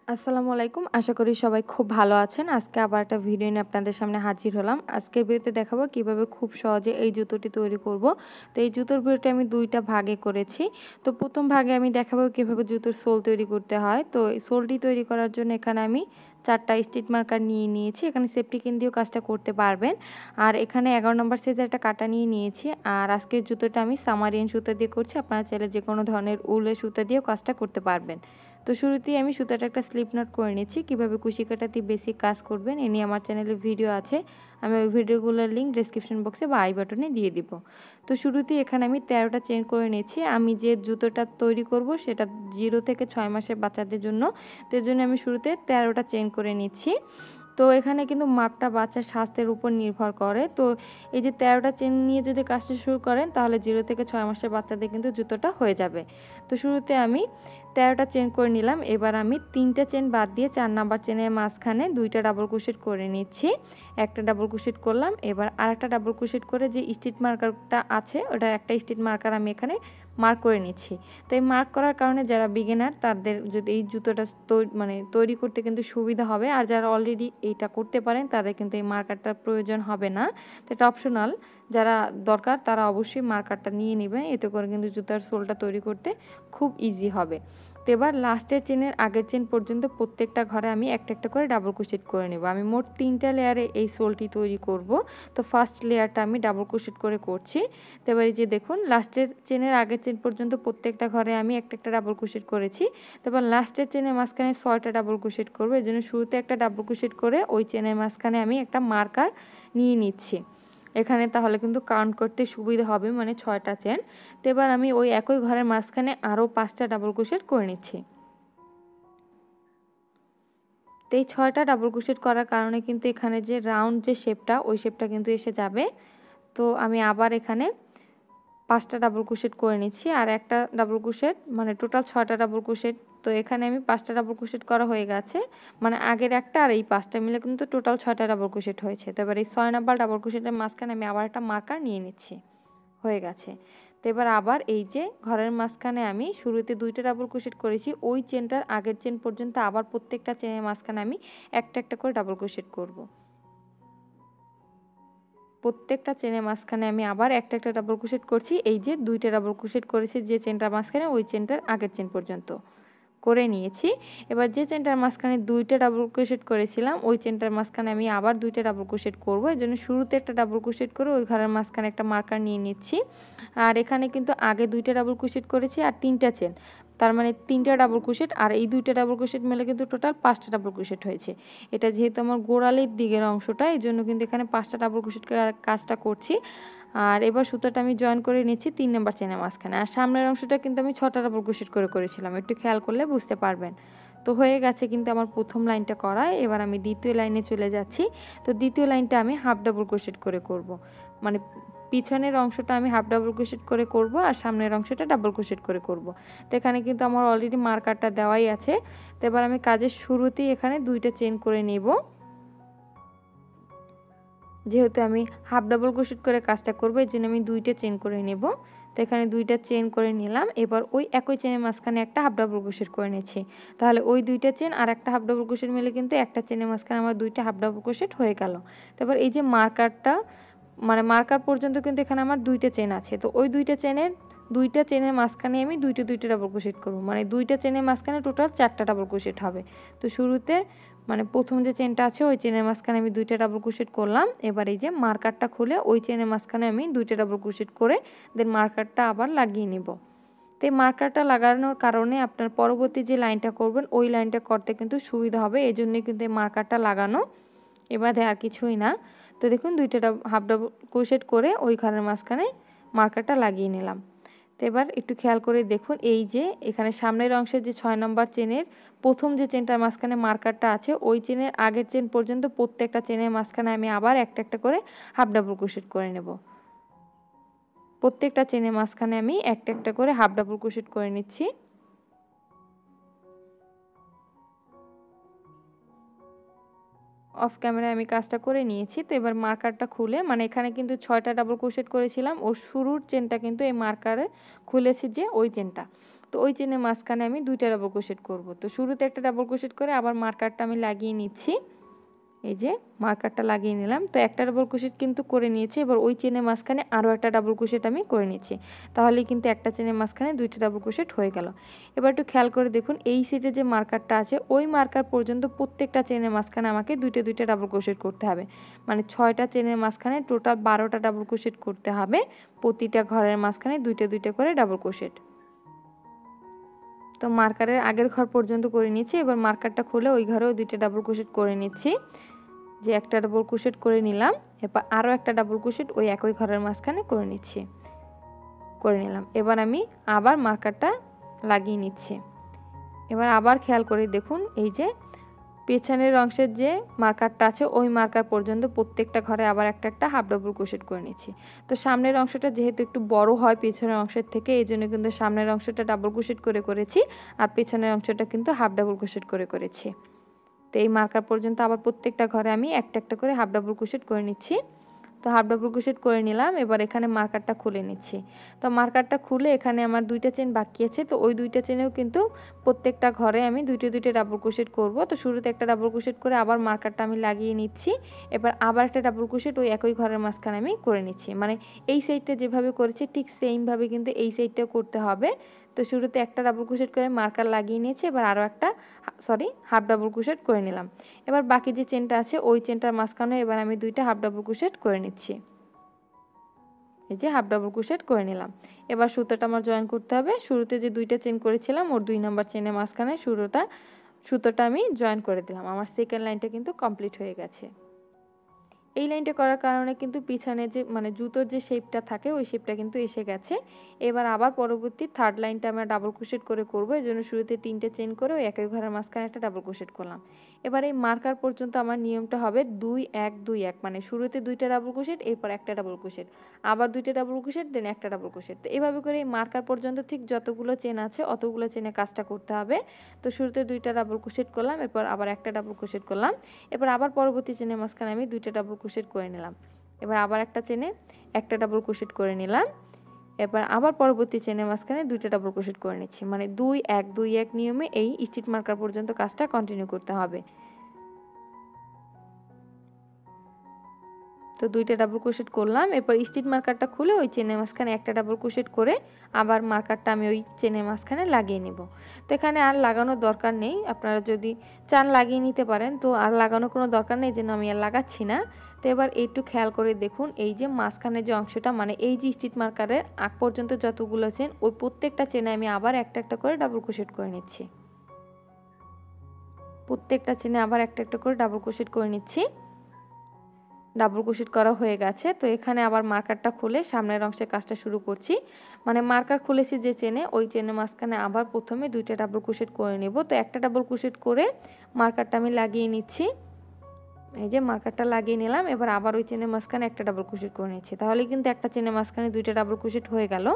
আসসালামু আলাইকুম। আশা করি সবাই খুব ভালো আছেন। আজকে আবার একটা ভিডিও নিয়ে আপনাদের সামনে হাজির হলাম। আজকের ভিডিওতে দেখাবো কিভাবে খুব সহজে এই জুতোটি তৈরি করব। তো এই জুতোর ভিডিওটি আমি 2টা ভাগে করেছি। তো প্রথম ভাগে আমি দেখাবো কিভাবে জুতোর সোল তৈরি করতে হয়। তো এই সোলটি তৈরি করার জন্য এখানে আমি 4টা স্টিচ মার্কার নিয়ে নিয়েছি। এখানে সেফটি পিন দিয়েও কাজটা করতে পারবেন। আর এখানে 11 নম্বর সাইজের একটা কাঁটা নিয়ে নিয়েছি। আর আজকের জুতোটা আমি সামারিয়ান সুতা দিয়ে করছি। আপনারা চাইলে যে কোনো ধরনের উলের সুতা দিয়েও কাজটা করতে পারবেন। তো শুরুতেই আমি সুতাটা একটা স্লিপ নট করে নিচ্ছি। কীভাবে কুশি কাটাতে বেসিক কাজ করবেন এ নিয়ে আমার চ্যানেলে ভিডিও আছে। আমি ওই ভিডিওগুলোর লিঙ্ক ডেসক্রিপশন বক্সে বা আই বাটনে দিয়ে দিব। তো শুরুতেই এখানে আমি 13টা চেন করে নিয়েছি। আমি যে জুতোটা তৈরি করব সেটা 0 থেকে 6 মাসের বাচ্চাদের জন্য। তো এর জন্য আমি শুরুতে 13টা চেন করে নিচ্ছি। তো এখানে কিন্তু মাপটা বাচ্চার স্বাস্থ্যের উপর নির্ভর করে। তো এই যে 13টা চেন নিয়ে যদি কাজটা শুরু করেন তাহলে 0 থেকে 6 মাসের বাচ্চাদের কিন্তু জুতোটা হয়ে যাবে। তো শুরুতে আমি 13টা চেন করে নিলাম। এবার আমি 3টা চেন বাদ দিয়ে 4 নাম্বার চেনের মাঝখানে 2টা ডাবল ক্রোশেট করে নিচ্ছি। একটা ডাবল ক্রোশেট করলাম। এবার আরেকটা ডাবল ক্রোশেট করে যে স্টিচ মার্কারটা আছে ওটার একটা স্টিচ মার্কার আমি এখানে মার্ক করে নিচ্ছি। তো এই মার্ক করার কারণে যারা বিগিনার তাদের যদি এই জুতোটা তৈরি করতে কিন্তু সুবিধা হবে। আর যারা অলরেডি এইটা করতে পারেন তাদের কিন্তু এই মার্কারটার প্রয়োজন হবে না। তো এটা অপশনাল, যারা দরকার তারা অবশ্যই মার্কারটা নিয়ে নেবেন। এতে করে কিন্তু জুতার সোলটা তৈরি করতে খুব ইজি হবে। তো এবার লাস্টের চেনের আগের চেন পর্যন্ত প্রত্যেকটা ঘরে আমি একটা একটা করে ডাবল ক্রোশেট করে নেব। আমি মোট 3টা লেয়ারে এই সোলটি তৈরি করব। তো ফার্স্ট লেয়ারটা আমি ডাবল ক্রোশেট করে করছি। তো এবার এই যে দেখুন লাস্টের চেনের আগের চেন পর্যন্ত প্রত্যেকটা ঘরে আমি একটা একটা ডাবল ক্রোশেট করেছি। তারপর লাস্টের চেনের মাঝখানে 6টা ডাবল ক্রোশেট করব। এই জন্য শুরুতে একটা ডাবল ক্রোশেট করে ওই চেনের মাঝখানে আমি একটা মার্কার নিয়ে নিচ্ছি। এখানে তাহলে কিন্তু কাউন্ট করতে সুবিধা হবে, মানে 6টা চেন। তো এবার আমি ওই একই ঘরের মাঝখানে আরও 5টা ডাবল ক্রোশেট করে নিচ্ছি। তো এই 6টা ডাবল ক্রোশেট করার কারণে কিন্তু এখানে যে রাউন্ড যে শেপটা ওই শেপটা কিন্তু এসে যাবে। তো আমি আবার এখানে 5টা ডাবল ক্রোশেট করে নিচ্ছি আর একটা ডাবল ক্রোশেট, মানে টোটাল 6টা ডাবল ক্রোশেট। তো এখানে আমি 5টা ডাবল ক্রোশেট করা হয়ে গেছে, মানে আগের একটা আর এই 5টা মিলে কিন্তু টোটাল 6টা ডাবল ক্রোশেট হয়েছে। তো এবার এই 6 নাম্বার ডাবল ক্রোশেটের মাঝখানে আমি আবার একটা মার্কার নিয়ে নিচ্ছি। হয়ে গেছে। তো এবার আবার এই যে ঘরের মাঝখানে আমি শুরুতে 2টা ডাবল ক্রোশেট করেছি, ওই চেনটার আগের চেন পর্যন্ত আবার প্রত্যেকটা চেনের মাঝখানে আমি একটা একটা করে ডাবল ক্রোশেট করব। প্রত্যেকটা চেনের মাঝখানে আমি আবার একটা একটা ডাবল ক্রোশেট করছি। এই যে 2টা ডাবল ক্রোশেট করেছি যে চেনটার মাঝখানে ওই চেনটার আগের চেন পর্যন্ত করে নিয়েছি। এবার যে চেনটার মাঝখানে 2টা ডাবল ক্রোশেট করেছিলাম ওই চেনটার মাঝখানে আমি আবার 2টা ডাবল ক্রোশেট করব। এই জন্য শুরুতে একটা ডাবল ক্রোশেট করে ওই ঘরের মাঝখানে একটা মার্কার নিয়ে নিচ্ছি। আর এখানে কিন্তু আগে 2টা ডাবল ক্রোশেট করেছি আর 3টা চেন, তার মানে 3টা ডাবল ক্রোশেট আর এই 2টা ডাবল ক্রোশেট মিলে কিন্তু টোটাল 5টা ডাবল ক্রোশেট হয়েছে। এটা যেহেতু আমার গোড়ালির দিকের অংশটা এই জন্য কিন্তু এখানে 5টা ডাবল ক্রোশেট কাজটা করছি। আর এবার সুতোটা আমি জয়েন করে নিচ্ছি 3 নাম্বার চেনের মাঝখানে। আর সামনের অংশটা কিন্তু আমি 6টা ডাবল ক্রোশেট করে করেছিলাম, একটু খেয়াল করলে বুঝতে পারবেন। তো হয়ে গেছে কিন্তু আমার প্রথম লাইনটা করা। এবার আমি দ্বিতীয় লাইনে চলে যাচ্ছি। তো দ্বিতীয় লাইনটা আমি হাফ ডাবল ক্রোশেট করে করব, মানে পিছনের অংশটা আমি হাফ ডাবল ক্রোশেট করে করব আর সামনের অংশটা ডাবল ক্রোশেট করে করব। তো এখানে কিন্তু আমার অলরেডি মার্কারটা দেওয়াই আছে। তো এবার আমি কাজের শুরুতেই এখানে 2টা চেন করে নেব। যেহেতু আমি হাফ ডাবল ক্রোশেট করে কাজটা করব এই জন্য আমি 2টা চেন করে নেব। তো এখানে 2টা চেন করে নিলাম। এবার ওই একই চেনের মাঝখানে একটা হাফ ডাবল ক্রোশেট করে নিচ্ছি। তাহলে ওই 2টা চেন আর একটা হাফ ডাবল ক্রোশেট মিলে কিন্তু একটা চেনের মাঝখানে আমার 2টা হাফ ডাবল ক্রোশেট হয়ে গেল। তারপর এই যে মার্কারটা, মানে মার্কার পর্যন্ত কিন্তু এখানে আমার 2টা চেন আছে। তো ওই 2টা চেনের মাঝখানে আমি 2টা ডাবল ক্রোশেট করব, মানে 2টা চেনের মাঝখানে টোটাল 4টা ডাবল ক্রোশেট হবে। তো শুরুতে মানে প্রথম যে চেনটা আছে ওই চেনের মাঝখানে আমি 2টা ডাবল ক্রোশেট করলাম। এবার এই যে মার্কারটা খুলে ওই চেনের মাঝখানে আমি 2টা ডাবল ক্রোশেট করে দেন মার্কারটা আবার লাগিয়ে নিব। তো এই মার্কারটা লাগানোর কারণে আপনার পরবর্তী যে লাইনটা করবেন ওই লাইনটা করতে কিন্তু সুবিধা হবে, এই জন্যই কিন্তু এই মার্কারটা লাগানো। এবার আর কিছুই না। তো দেখুন 2টা হাফ ডাবল ক্রোশেট করে ওই ঘরের মাঝখানে মার্কারটা লাগিয়ে নিলাম। তো এবার একটু খেয়াল করে দেখুন এই যে এখানে সামনের অংশের যে 6 নম্বর চেনের প্রথম যে চেনটার মাঝখানে মার্কারটা আছে ওই চেনের আগের চেন পর্যন্ত প্রত্যেকটা চেনের মাঝখানে আমি আবার একটা একটা করে হাফ ডাবল ক্রোশেট করে নেব। প্রত্যেকটা চেনের মাঝখানে আমি একটা একটা করে হাফ ডাবল ক্রোশেট করে নিচ্ছি। অফ ক্যামেরায় আমি কাজটা করে নিয়েছি। তো এবার মার্কারটা খুলে মানে এখানে কিন্তু 6টা ডাবল ক্রোশেট করেছিলাম, ওর শুরুর চেনটা কিন্তু এই মার্কারে খুলেছি যে ওই চেনটা, তো ওই চেনের মাঝখানে আমি 2টা ডাবল ক্রোশেট করব। তো শুরুতে একটা ডাবল ক্রোশেট করে আবার মার্কারটা আমি লাগিয়ে নিচ্ছি, এই যে মার্কারটা লাগিয়ে নিলাম। তো একটা ডাবল ক্রোশেট কিন্তু করে নিয়েছি, এবার ওই চেনের মাঝখানে আরও একটা ডাবল ক্রোশেট আমি করে নিচ্ছি, তাহলেই কিন্তু একটা চেনের মাঝখানে 2টা ডাবল ক্রোশেট হয়ে গেল। এবার একটু খেয়াল করে দেখুন এই সাইডে যে মার্কারটা আছে ওই মার্কার পর্যন্ত প্রত্যেকটা চেনের মাঝখানে আমাকে 2টা ডাবল ক্রোশেট করতে হবে, মানে 6টা চেনের মাঝখানে টোটাল 12টা ডাবল ক্রোশেট করতে হবে, প্রতিটা ঘরের মাঝখানে 2টা করে ডাবল ক্রোশেট। তো মার্কারের আগের ঘর পর্যন্ত করে নিচ্ছি, এবার মার্কারটা খুলে ওই ঘরেও 2টা ডাবল ক্রোশেট করে নিচ্ছি, যে একটা ডাবল ক্রোশেট করে নিলাম, এরপর আরও একটা ডাবল ক্রোশেট ওই একই ঘরের মাঝখানে করে নিলাম। এবার আমি আবার মার্কারটা লাগিয়ে নিচ্ছি। এবার আবার খেয়াল করে দেখুন এই যে পেছনের অংশের যে মার্কারটা আছে ওই মার্কার পর্যন্ত প্রত্যেকটা ঘরে আবার একটা হাফ ডাবল ক্রোশেট করে নিচ্ছি। তো সামনের অংশটা যেহেতু একটু বড় হয় পেছনের অংশের থেকে, এই জন্য কিন্তু সামনের অংশটা ডাবল ক্রোশেট করেছি, আর পেছনের অংশটা কিন্তু হাফ ডাবল ক্রোশেট করেছি। তো এই মার্কার পর্যন্ত আবার প্রত্যেকটা ঘরে আমি একটা করে হাফ ডাবল ক্রোশেট করে নিচ্ছি। তো হাফ ডাবল ক্রোশেট করে নিলাম, এবার এখানে মার্কারটা খুলে নিচ্ছি। তো মার্কারটা খুলে এখানে আমার 2টা চেন বাকি আছে, তো ওই 2টা চেনেও কিন্তু প্রত্যেকটা ঘরে আমি 2টা ডাবল ক্রোশেট করব। তো শুরুতে একটা ডাবল ক্রোশেট করে আবার মার্কারটা আমি লাগিয়ে নিচ্ছি, এবার আবার একটা ডাবল ক্রোশেট ওই একই ঘরের মাঝখানে আমি করে নিচ্ছি, মানে এই সাইডটা যেভাবে করেছি ঠিক সেমভাবে কিন্তু এই সাইডটাও করতে হবে। তো শুরুতে একটা ডাবল ক্রোশেট করে মার্কার লাগিয়ে নিয়েছি, এবার আরও হাফ ডাবল ক্রোশেট করে নিলাম। এবার বাকি যে চেনটা আছে ওই চেনটার মাঝখানে এবার আমি 2টা হাফ ডাবল ক্রোশেট করে নিচ্ছি, এই যে হাফ ডাবল ক্রোশেট করে নিলাম। এবার সুতোটা আমার জয়েন করতে হবে, শুরুতে যে 2টা চেন করেছিলাম ওর 2 নম্বর চেনের মাঝখানে সুতোটা আমি জয়েন করে দিলাম। আমার সেকেন্ড লাইনটা কিন্তু কমপ্লিট হয়ে গেছে। এই লাইনটা করার কারণে কিন্তু পিছনে যে মানে জুতোর যে শেপটা থাকে ওই শেপটা কিন্তু এসে গেছে। এবার আবার পরবর্তী থার্ড লাইনটা আমরা ডাবল ক্রোশেট করে করব, এই জন্য শুরুতে 3টে চেন করে ওই একই ঘরের মাঝখানে একটা ডাবল ক্রোশেট করলাম। এবার এই মার্কার পর্যন্ত আমার নিয়মটা হবে 2-1-2-1, মানে শুরুতে 2টা ডাবল ক্রোশেট, এরপর একটা ডাবল ক্রোশেট, আবার 2টা ডাবল ক্রোশেট, দেন একটা ডাবল ক্রোশেট। তো এভাবে করে এই মার্কার পর্যন্ত ঠিক যতগুলো চেন আছে অতগুলো চেনে কাজটা করতে হবে। তো শুরুতে 2টা ডাবল ক্রোশেট করলাম, এরপর আবার একটা ডাবল ক্রোশেট করলাম, এবার আবার পরবর্তী চেনের মাঝখানে আমি 2টা ডাবল ক্রোশেট করে নিলাম, এবার আবার একটা চেনে একটা ডাবল ক্রোশেট করে নিলাম, এবার আবার পরবর্তী চেনের মাঝখানে 2টা ডাবল ক্রোশেট করে নিচ্ছি, মানে 2-1-2-1 নিয়মে এই স্টিচ মার্কার পর্যন্ত কাজটা কন্টিনিউ করতে হবে। তো 2টা ডাবল ক্রোশেট করলাম, এরপর স্টিচ মার্কারটা খুলে ওই চেনের মাঝখানে একটা ডাবল ক্রোশেট করে আবার মার্কারটা আমি ওই চেনের মাঝখানে লাগিয়ে নেব। তো এখানে আর লাগানোর দরকার নেই, আপনারা যদি চান লাগিয়ে নিতে পারেন, তো আর লাগানোর কোনো দরকার নেই, যেন আমি আর লাগাচ্ছি না। তো এবার একটু খেয়াল করে দেখুন এই যে মাঝখানে যে অংশটা মানে এই যে স্টিচ মার্কারের আগ পর্যন্ত যতগুলো চেন ওই প্রত্যেকটা চেনে আমি আবার একটা করে ডাবল ক্রোশেট করে নিচ্ছি, প্রত্যেকটা চেনে আবার একটা করে ডাবল ক্রোশেট করে নিচ্ছি। ডাবল ক্রোশেট করা হয়ে গেছে। তো এখানে আবার মার্কারটা খুলে সামনের অংশে কাজটা শুরু করছি, মানে মার্কার খুলেছি যে চেনে ওই চেনের মাঝখানে আবার প্রথমে 2টা ডাবল ক্রোশেট করে নেব। তো একটা ডাবল ক্রোশেট করে মার্কারটা আমি লাগিয়ে নিচ্ছি, এই যে মার্কারটা লাগিয়ে নিলাম, এবার আবার ওই চেনের মাঝখানে একটা ডাবল ক্রোশেট করে নিচ্ছি, তাহলে কিন্তু একটা চেনের মাঝখানে 2টা ডাবল ক্রোশেট হয়ে গেল।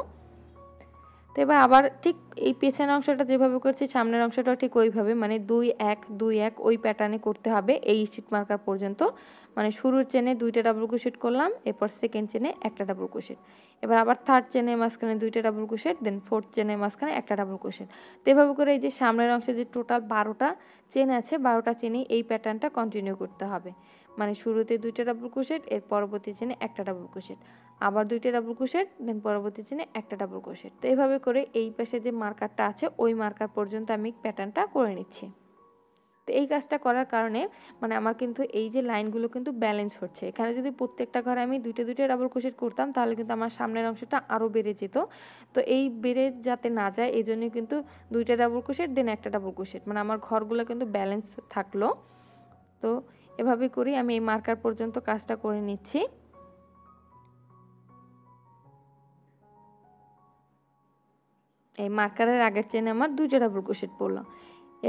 তো এবার আবার ঠিক এই পেছনের অংশটা যেভাবে করছি সামনের অংশটাও ঠিক ওইভাবে, মানে 2-1-2-1 ওই প্যাটার্নে করতে হবে এই স্টিচ মার্কার পর্যন্ত, মানে শুরুর চেনে 2টা ডাবল ক্রোশেট করলাম, এরপর সেকেন্ড চেনে একটা ডাবল ক্রোশেট, এবার আবার থার্ড চেনের মাঝখানে 2টা ডাবল ক্রোশেট, দেন ফোর্থ চেনের মাঝখানে একটা ডাবল ক্রোশেট। তো এভাবে করে এই যে সামনের অংশে যে টোটাল 12টা চেন আছে 12টা চেনেই এই প্যাটার্নটা কন্টিনিউ করতে হবে, মানে শুরুতে 2টা ডাবল ক্রোশেট, এর পরবর্তী চেনে একটা ডাবল ক্রোশেট, আবার 2টা ডাবল ক্রোশেট, দেন পরবর্তী চেনে একটা ডাবল ক্রোশেট। তো এইভাবে করে এই পাশে যে মার্কারটা আছে ওই মার্কার পর্যন্ত আমি প্যাটার্নটা করে নিচ্ছি। তো এই কাজটা করার কারণে মানে আমার কিন্তু এই যে লাইনগুলো কিন্তু ব্যালেন্স হচ্ছে। এখানে যদি প্রত্যেকটা ঘরে আমি 2টা ডাবল ক্রোশেট করতাম তাহলে কিন্তু আমার সামনের অংশটা আরও বেড়ে যেত। তো এই বেড়ে যাতে না যায় এই জন্য কিন্তু 2টা ডাবল ক্রোশেট, দেন একটা ডাবল ক্রোশেট, মানে আমার ঘরগুলো কিন্তু ব্যালেন্স থাকলো। তো এভাবে করি আমি এই মার্কার পর্যন্ত কাজটা করে নিচ্ছি। এই মার্কারের আগের চেনে আমার 2টা ডাবল ক্রোশেট পড়লো,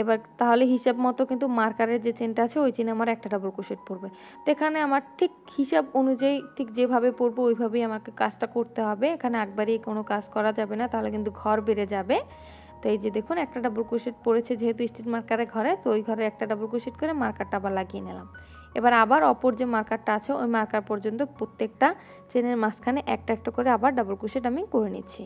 এবার তাহলে হিসাব মতো কিন্তু মার্কারের যে চেনটা আছে ওই চেনে আমার একটা ডাবল ক্রোশেট পড়বে। তো এখানে আমার ঠিক হিসাব অনুযায়ী ঠিক যেভাবে পড়বো ওইভাবেই আমাকে কাজটা করতে হবে, এখানে একবারেই কোনো কাজ করা যাবে না, তাহলে কিন্তু ঘর বেড়ে যাবে। তো এই যে দেখুন একটা ডাবল ক্রোশেট পড়েছে যেহেতু স্টিচ মার্কারের ঘরে, তো ওই ঘরে একটা ডাবল ক্রোশেট করে মার্কারটা আবার লাগিয়ে নিলাম। এবার আবার অপর যে মার্কারটা আছে ওই মার্কার পর্যন্ত প্রত্যেকটা চেনের মাঝখানে একটা একটা করে আবার ডাবল ক্রোশেট আমি করে নিচ্ছি,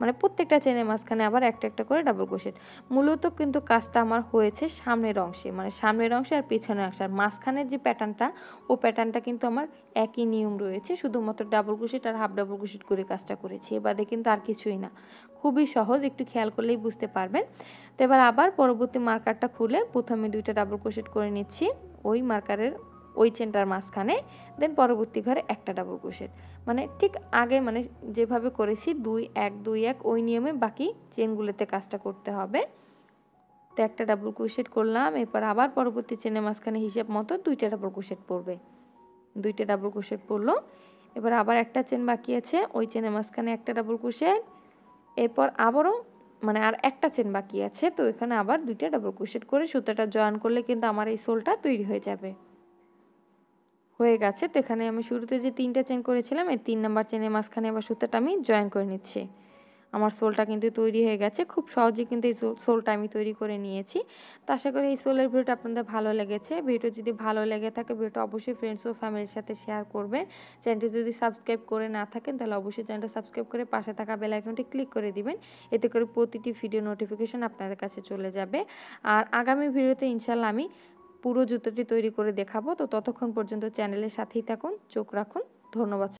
মানে প্রত্যেকটা চেনের মাঝখানে আবার একটা একটা করে ডাবল ক্রোশেট। মূলত কিন্তু কাজটা আমার হয়েছে সামনের অংশে, মানে সামনের অংশে আর পিছনের অংশে, আর মাঝখানের যে প্যাটার্নটা ও প্যাটার্নটা কিন্তু আমার একই নিয়ম রয়েছে, শুধুমাত্র ডাবল ক্রোশেট আর হাফ ডাবল ক্রোশেট করে কাজটা করেছি। এবারে কিন্তু আর কিছুই না, খুবই সহজ, একটু খেয়াল করলেই বুঝতে পারবেন। তো এবার আবার পরবর্তী মার্কারটা খুলে প্রথমে দুইটা ডাবল ক্রোশেট করে নিচ্ছি ওই মার্কারের ওই চেনটার মাঝখানে, দেন পরবর্তী ঘরে একটা ডাবল ক্রোশেট, মানে ঠিক আগে মানে যেভাবে করেছি 2 1 2 1 ওই নিয়মে বাকি চেনগুলোতে কাজটা করতে হবে। তো একটা ডাবল ক্রোশেট করলাম, এরপর আবার পরবর্তী চেনের মাঝখানে হিসাব মতো দুইটা ডাবল ক্রোশেট পড়বে, দুইটা ডাবল ক্রোশেট পড়লো। এবার আবার একটা চেন বাকি আছে, ওই চেনের মাঝখানে একটা ডাবল ক্রোশেট, এরপর আবারও মানে আর একটা চেন বাকি আছে, তো এখানে আবার দুইটা ডাবল ক্রোশেট করে সুতাটা জয়েন করলে কিন্তু আমার এই সোলটা তৈরি হয়ে যাবে। হয়ে গেছে। তো এখানে আমি শুরুতে যে 3টা চেন করেছিলাম এই 3 নাম্বার চেনের মাঝখানে আবার সুতাটা আমি জয়েন করে নিচ্ছি। আমার সোলটা কিন্তু তৈরি হয়ে গেছে, খুব সহজেই কিন্তু এই সোলটা আমি তৈরি করে নিয়েছি। তো আশা করি এই সোলের ভিডিওটা আপনাদের ভালো লেগেছে। ভিডিও যদি ভালো লেগে থাকে ভিডিওটা অবশ্যই ফ্রেন্ডস ও ফ্যামিলির সাথে শেয়ার করবেন। চ্যানেলটি যদি সাবস্ক্রাইব করে না থাকেন তাহলে অবশ্যই চ্যানেলটা সাবস্ক্রাইব করে পাশে থাকা বেল আইকনটি ক্লিক করে দিবেন, এতে করে প্রতিটি ভিডিও নোটিফিকেশন আপনাদের কাছে চলে যাবে। আর আগামী ভিডিওতে ইনশাল্লাহ আমি পুরো জুতোটি তৈরি করে দেখাবো। তো ততক্ষণ পর্যন্ত চ্যানেলের সাথেই থাকুন, চোখ রাখুন। ধন্যবাদ।